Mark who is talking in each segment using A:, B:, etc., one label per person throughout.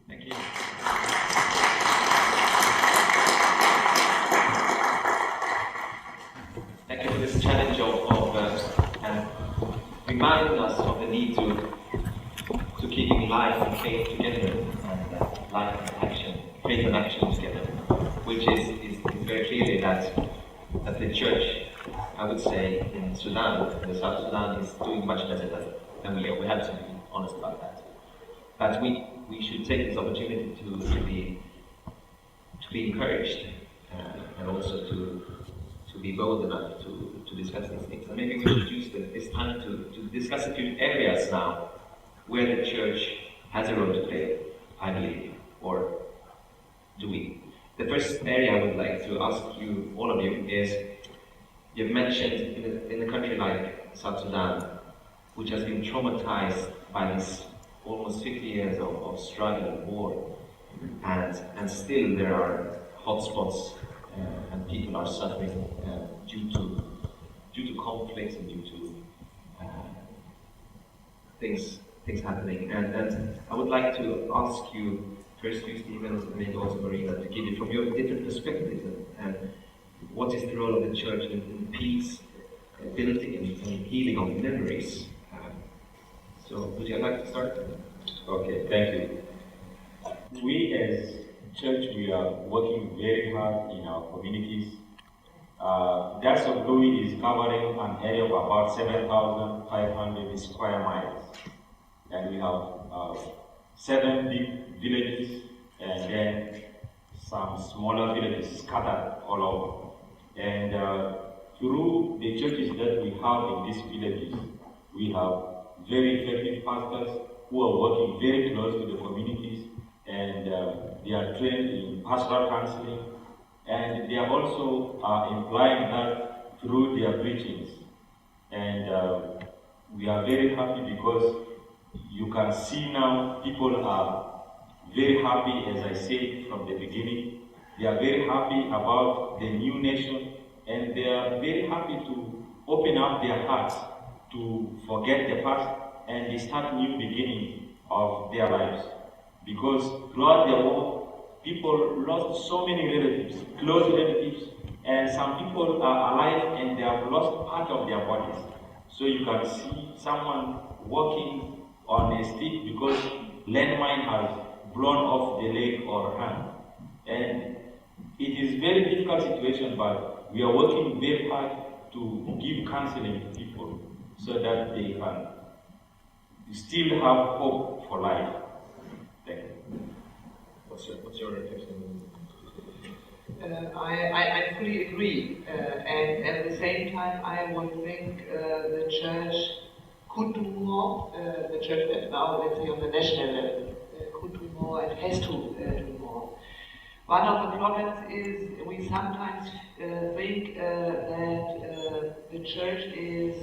A: Thank you. Thank you for this challenge of and reminding us of the need to keeping life and faith together, and life and action, faith and action together, which is very clearly that the church, I would say, in Sudan, in South Sudan, is doing much better than we are. We have to be honest about that. But we should take this opportunity to be encouraged, and also to be bold enough to discuss these things. And maybe we should use this time to discuss a few areas now where the church has a role to play, I believe, or do we? The first area I would like to ask you, all of you, is you've mentioned in a country like South Sudan, which has been traumatized by this almost 50 years of struggle and war, and still there are hotspots, and people are suffering due to conflicts and due to things happening. And I would like to ask you, first you, Stephen, and maybe also Marina, to give it from your different perspectives, and what is the role of the church in peace, building and healing of memories. So would you like to start?
B: Okay, thank you. We as church, we are working very hard in our communities. That's of Louis is covering an area of about 7,500 square miles. And we have 7 big villages and then some smaller villages scattered all over. And through the churches that we have in these villages, we have very effective pastors who are working very close with the communities, and they are trained in pastoral counseling, and they are also implying that through their preachings. And we are very happy because you can see now people are very happy, as I said from the beginning. They are very happy about the new nation, and they are very happy to open up their hearts to forget the past and they start new beginning of their lives. Because throughout the war, people lost so many relatives, close relatives, and some people are alive and they have lost part of their bodies. So you can see someone walking on a stick because landmine has blown off the leg or hand. And it is a very difficult situation, but we are working very hard to give counseling to people so that they can still have hope for life. Thank you.
A: What's your reflection?
C: I fully agree, and at the same time I would think the church could do more. The church that now, let's say on the national level, could do more and has to do more. One of the problems is we sometimes think that the church is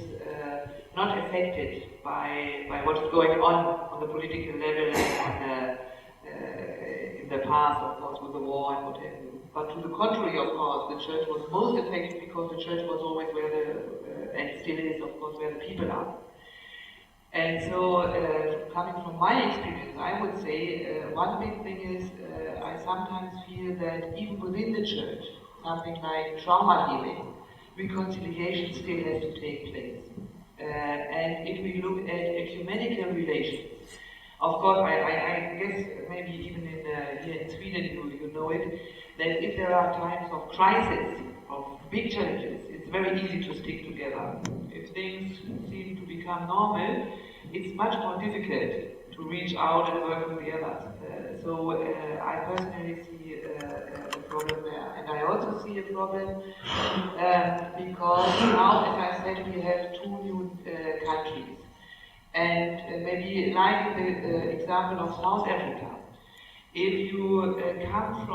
C: not affected by what is going on the political level and in the past, of course, with the war and what have you. But to the contrary, of course, the church was most affected because the church was always where and still is, of course, where the people are. And so, coming from my experience, I would say one big thing is I sometimes feel that even within the church, something like trauma healing, reconciliation still has to take place. And if we look at ecumenical relations, of course, I guess maybe even here in Sweden you know it, that if there are times of crisis, of big challenges, it's very easy to stick together. If things seem to become normal, it's much more difficult to reach out and work with the others. So I personally see a problem there. And I also see a problem because now, as I said, we have 2 new countries. And maybe like the example of South Africa, if you come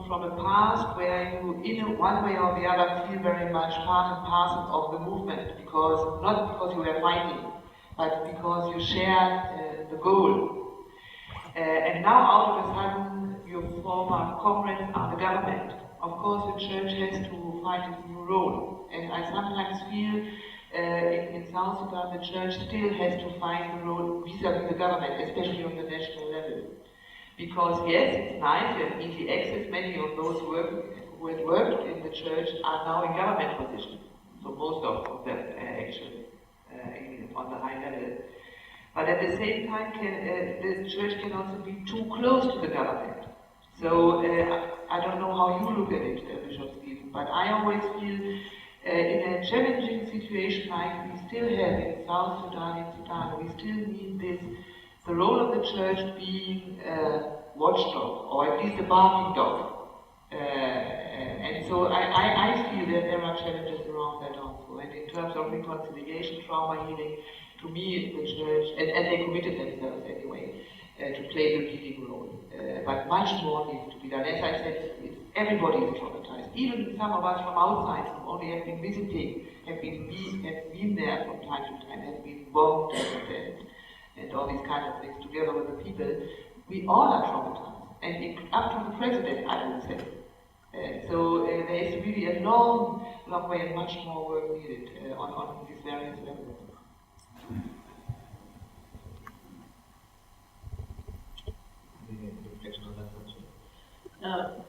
C: from a past where you, in one way or the other, feel very much part and parcel of the movement, because not because you were fighting, but because you share the goal. And now, out of a sudden, your former comrades are the government. Of course, the church has to find its new role. And I sometimes feel in South Sudan, the church still has to find the role vis-à-vis the government, especially on the national level. Because yes, it's nice, you have easy access. Many of those who had worked in the church are now in government positions. So most of them actually on the high level. But at the same time, the church can also be too close to the government. So I don't know how you look at it, Bishop Stephen, but I always feel in a challenging situation like we still have in South Sudan, we still need this, the role of the church being a watchdog, or at least a barking dog. And so I feel that there are challenges around that also. And in terms of reconciliation, trauma healing, to me, the church, and they committed themselves anyway, to play the leading role. But much more needs to be done. As I said, everybody is traumatized. Even some of us from outside who only have been visiting, have been there from time to time, have been bombed and all these kind of things together with the people. We all are traumatized. And up to the president, I would say. So there is really a long way and much more work needed on these various levels.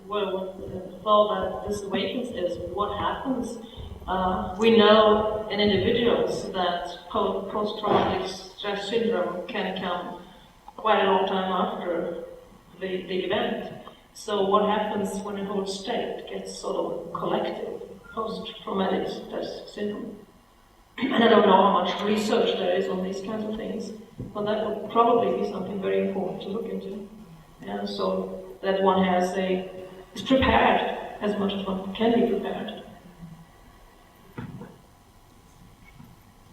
D: What all that this awakens is what happens. We know in individuals that post-traumatic stress syndrome can come quite a long time after the event. So what happens when a whole state gets sort of collective post-traumatic stress syndrome? And I don't know how much research there is on these kinds of things, but that would probably be something very important to look into. And so that one is prepared as much as one can be prepared.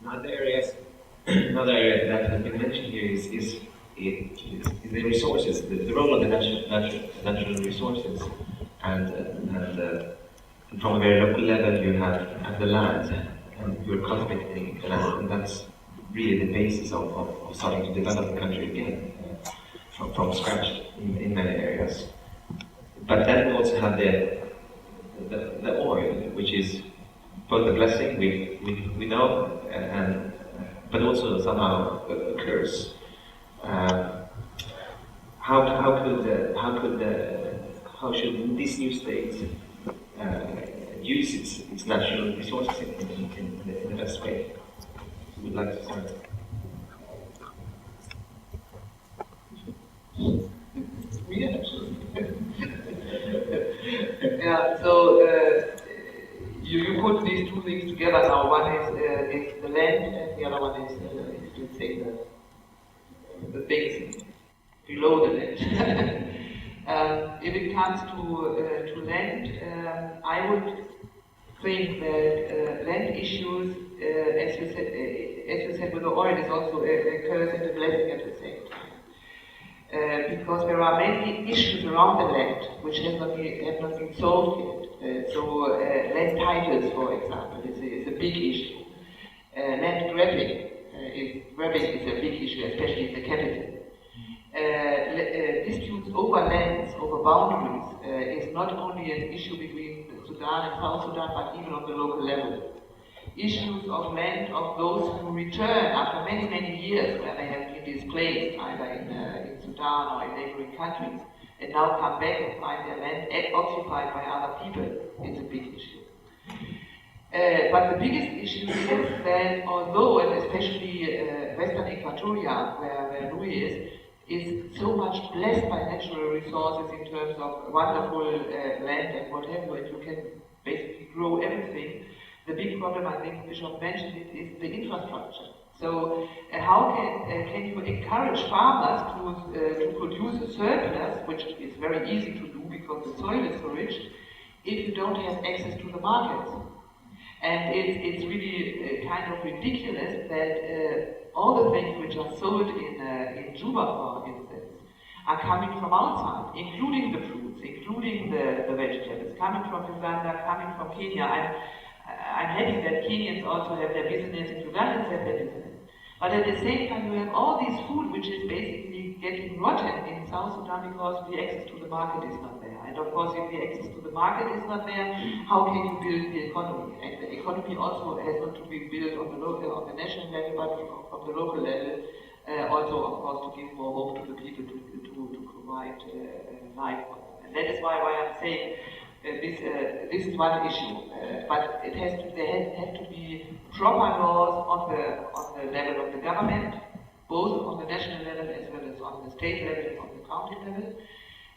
A: Another area that has been mentioned here is the resources, the role of the natural resources, and from a very local level you have the land, and you're cultivating the land, and that's really the basis of starting to develop the country again from scratch in many areas. But then we also have the oil, which is both a blessing we know, but also somehow a curse. How should this new state use its natural resources in the best way? Who would like to start?
C: Yeah, so you put these two things together now. One is the land, and the other one is, let's say, the things below the land. If it comes to land, I would think that land issues, as you said with the oil, is also a curse and a blessing at the same time. Because there are many issues around the land which have not been solved yet. So land titles, for example, is a big issue. Land grabbing is a big issue, especially in the capital. Disputes over lands, over boundaries, is not only an issue between Sudan and South Sudan, but even on the local level. Issues of land of those who return after many, many years where they have been displaced, either in Sudan or in neighboring countries, and now come back and find their land occupied by other people, is a big issue. But the biggest issue is that although, and especially Western Equatoria, where Louis is so much blessed by natural resources in terms of wonderful land and what have you, and you can basically grow everything. The big problem, I think Bishop mentioned it, is the infrastructure. So how can you encourage farmers to produce a surplus, which is very easy to do because the soil is so rich, if you don't have access to the markets? And it's really kind of ridiculous that all the things which are sold in Juba, for instance, are coming from outside, including the fruits, including the vegetables, coming from Uganda, coming from Kenya. I'm happy that Kenyans also have their business and Ugandans have their business. But at the same time, you have all this food which is basically getting rotten in South Sudan because the access to the market is not there. And of course, if the access to the market is not there, how can you build the economy? And the economy also has not to be built on the national level, but from the local level, also, of course, to give more hope to the people to provide life. And that is why I'm saying this is one issue, but there have to be proper laws on the level of the government, both on the national level as well as on the state level, on the county level,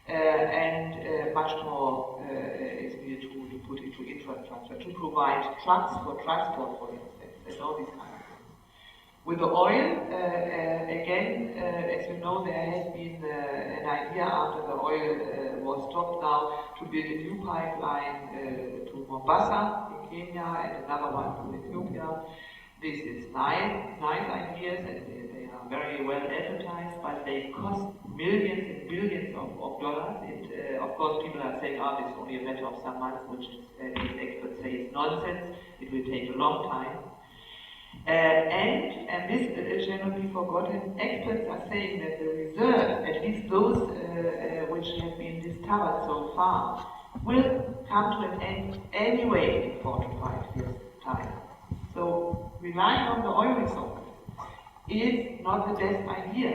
C: and much more is needed to put into infrastructure, to provide trucks for transport, for instance, and all these kinds of things. With the oil, again, as you know, there has been an idea after the oil was stopped now to build a new pipeline to Mombasa in Kenya and another one to Ethiopia. This is nice ideas, and they are very well advertised, but they cost millions and billions of dollars. Of course, people are saying, oh, it's only a matter of some months, which these experts say is nonsense. It will take a long time. And this shall not be forgotten, experts are saying that the reserves, at least those which have been discovered so far, will come to an end anyway in 4 to 5 years' time. So relying on the oil resources is not the best idea.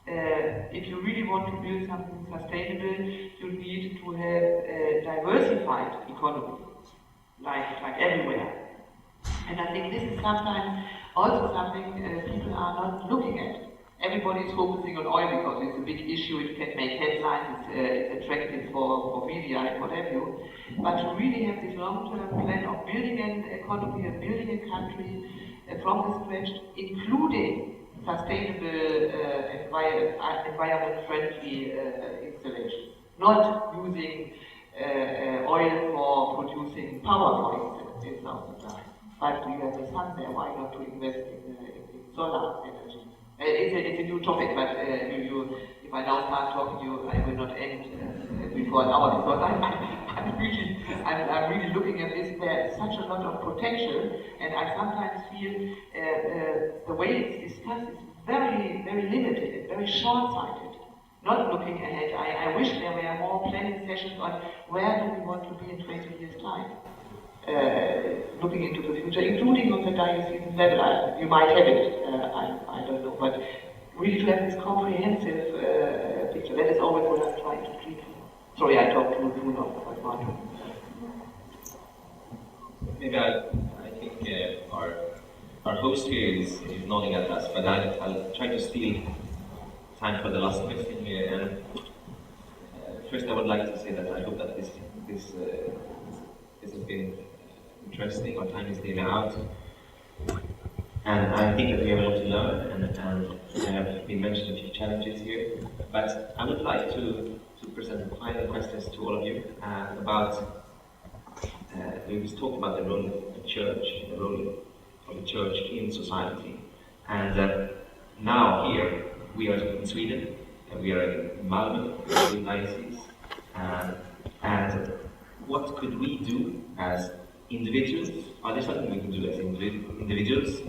C: If you really want to build something sustainable, you need to have a diversified economy, like everywhere. And I think this is sometimes also something people are not looking at. Everybody is focusing on oil because it's a big issue, it can make headlines, it's attractive for media and what have you. But to really have this long-term plan of building an economy and building a country from the scratch, including sustainable, environment-friendly installations. Not using oil for producing power, for instance, in South Sudan. But you have the sun there, why not to invest in solar energy? It's a new topic, but if I now start talking to you, I will not end before an hour, because I'm really looking at this. There's such a lot of potential, and I sometimes feel the way it's discussed is very, very limited and very short-sighted. Not looking ahead. I wish there were more planning sessions on where do we want to be in 20 years' time. Looking into the future, including on the diocesan level. You might have it, I don't know, but really to have this comprehensive picture. That is always what I'm trying to treat. Sorry, I talked too long, but not.
A: Maybe I think our host here is nodding at us, but I'll try to steal time for the last question here. And first, I would like to say that I hope that this has been interesting. Our time is nearly out, and I think that we have a lot to learn, and there have been mentioned a few challenges here. But I would like to present final questions to all of you about. We just talked about the role of the church, the role of the church in society, and now here we are in Sweden, and we are in Malmö, in diocese, and what could we do as individuals? Are there something we can do as individuals,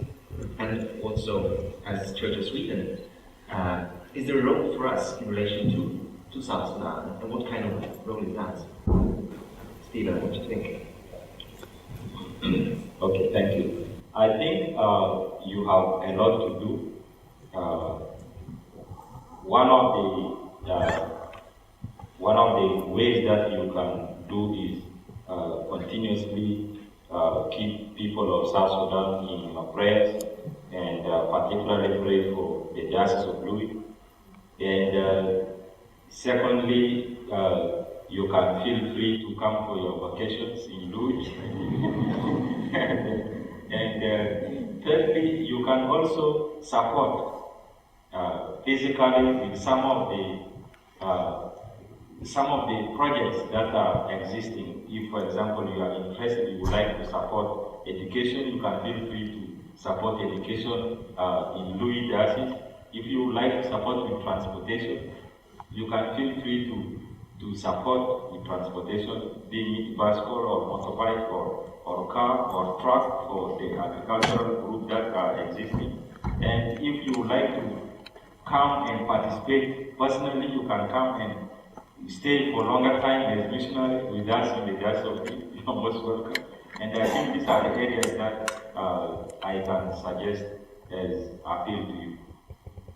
A: and also as Church of Sweden? Is there a role for us in relation to South Sudan, and what kind of role is that? Stephen, what do you think?
B: Okay, thank you. I think you have a lot to do. One of the ways that you can do is continuously keep people of South Sudan in your prayers, and particularly pray for the Diocese of Louis. And secondly, you can feel free to come for your vacations in Louis. And thirdly, you can also support physically with some of the projects that are existing. If, for example, you are interested, you would like to support education, you can feel free to support education in Louis Diocese. If you would like to support with transportation, you can feel free to support with transportation, be it bicycle or motorbike or car or truck for the agricultural group that are existing. And if you would like to come and participate personally, you can come and stay for longer time as missionary with us in the Diocese of Louis. You are most welcome. And I think these are the areas that I can suggest as appeal to you.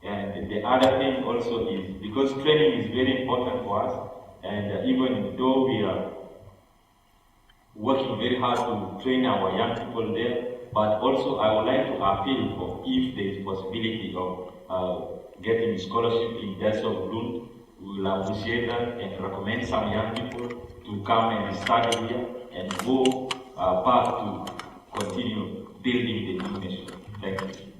B: And the other thing also is, because training is very important for us, and even though we are working very hard to train our young people there, but also I would like to appeal for if there is possibility of getting scholarship in Delta of Lund. We will appreciate that and recommend some young people to come and study here and go back to continue building the new nation. Thank you.